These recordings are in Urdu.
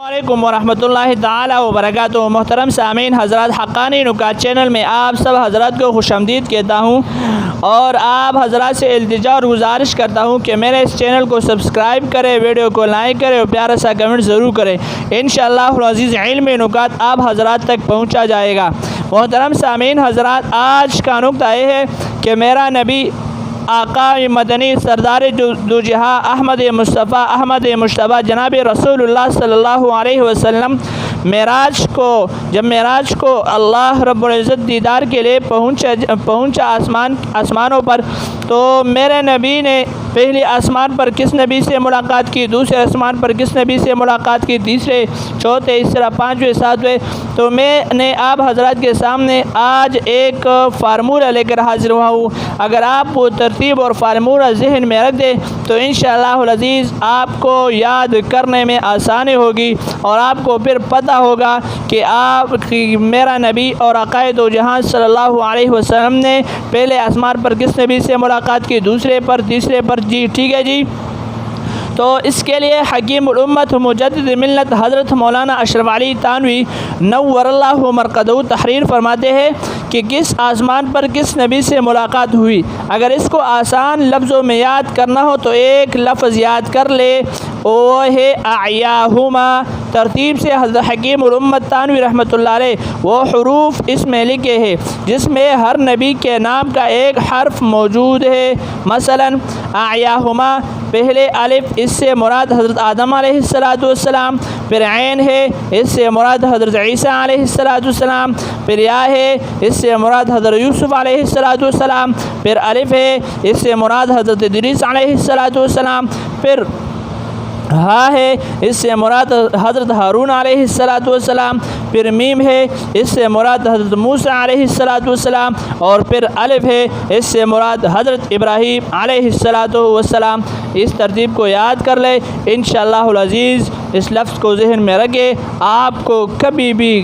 علیکم ورحمۃ اللہ تعالی وبرکاتہ۔ محترم سامعین حضرات، حقانی نکات چینل میں آپ سب حضرات کو خوش آمدید کہتا ہوں اور آپ حضرات سے التجا اور گزارش کرتا ہوں کہ میرے اس چینل کو سبسکرائب کریں، ویڈیو کو لائک کریں اور پیارا سا کمنٹ ضرور کریں۔ انشاءاللہ العزیز علمی نکات آپ حضرات تک پہنچا جائے گا۔ محترم سامعین حضرات، آج کا نکتہ یہ ہے کہ میرا نبی آقا مدنی سردار دو جہاں احمد مصطفیٰ جناب رسول اللہ صلی اللہ علیہ وسلم جب معراج کو اللہ رب العزت دیدار کے لیے پہنچا آسمانوں پر، تو میرے نبی نے پہلے آسمان پر کس نبی سے ملاقات کی، دوسرے آسمان پر کس نبی سے ملاقات کی، تیسرے، چوتھے، اس طرح پانچویں، ساتویں۔ تو میں نے آپ حضرات کے سامنے آج ایک فارمولہ لے کر حاضر ہوا ہوں۔ اگر آپ وہ ترتیب اور فارمولہ ذہن میں رکھ دیں تو انشاءاللہ العزیز آپ کو یاد کرنے میں آسانی ہوگی اور آپ کو پھر پتہ ہوگا کہ میرا نبی اور آقا دو جہاں صلی اللہ علیہ وسلم نے پہلے آسمان پر کس نبی سے ملاقات کی، دوسرے پر، تیسرے پر۔ جی ٹھیک ہے جی۔ تو اس کے لیے حکیم الامت مجدد ملت حضرت مولانا اشرف علی تھانوی نور اللہ مرقدہ تحریر فرماتے ہیں کہ کس آسمان پر کس نبی سے ملاقات ہوئی۔ اگر اس کو آسان لفظوں میں یاد کرنا ہو تو ایک لفظ یاد کر لے، وہ ہے اعیاہما۔ ترتیب سے حضرت حکیم الامت تھانوی رحمۃ اللہ علیہ وہ حروف اس میں لکھے ہیں جس میں ہر نبی کے نام کا ایک حرف موجود ہے۔ مثلا اعیاہما، پہلے الف، اس سے مراد حضرت آدم علیہ السلام، پھر عین ہے، اس سے مراد حضرت عیسیٰ علیہ السلام، پھر یا ہے، اس سے مراد حضرت یوسف علیہ السلام، پھر الف ہے، اس سے مراد حضرت ادریس علیہ السلام، پھر ہاں ہے، اس سے مراد حضرت ہارون علیہ السلام، پھر میم ہے، اس سے مراد حضرت موسیٰ علیہ السلام، اور پھر الف ہے، اس سے مراد حضرت ابراہیم علیہ السلام۔ اس ترتیب کو یاد کر لے، انشاءاللہ العزیز اس لفظ کو ذہن میں رکھے، آپ کو کبھی بھی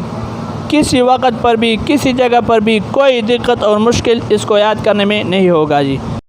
کسی وقت پر بھی کسی جگہ پر بھی کوئی دقت اور مشکل اس کو یاد کرنے میں نہیں ہوگا جی۔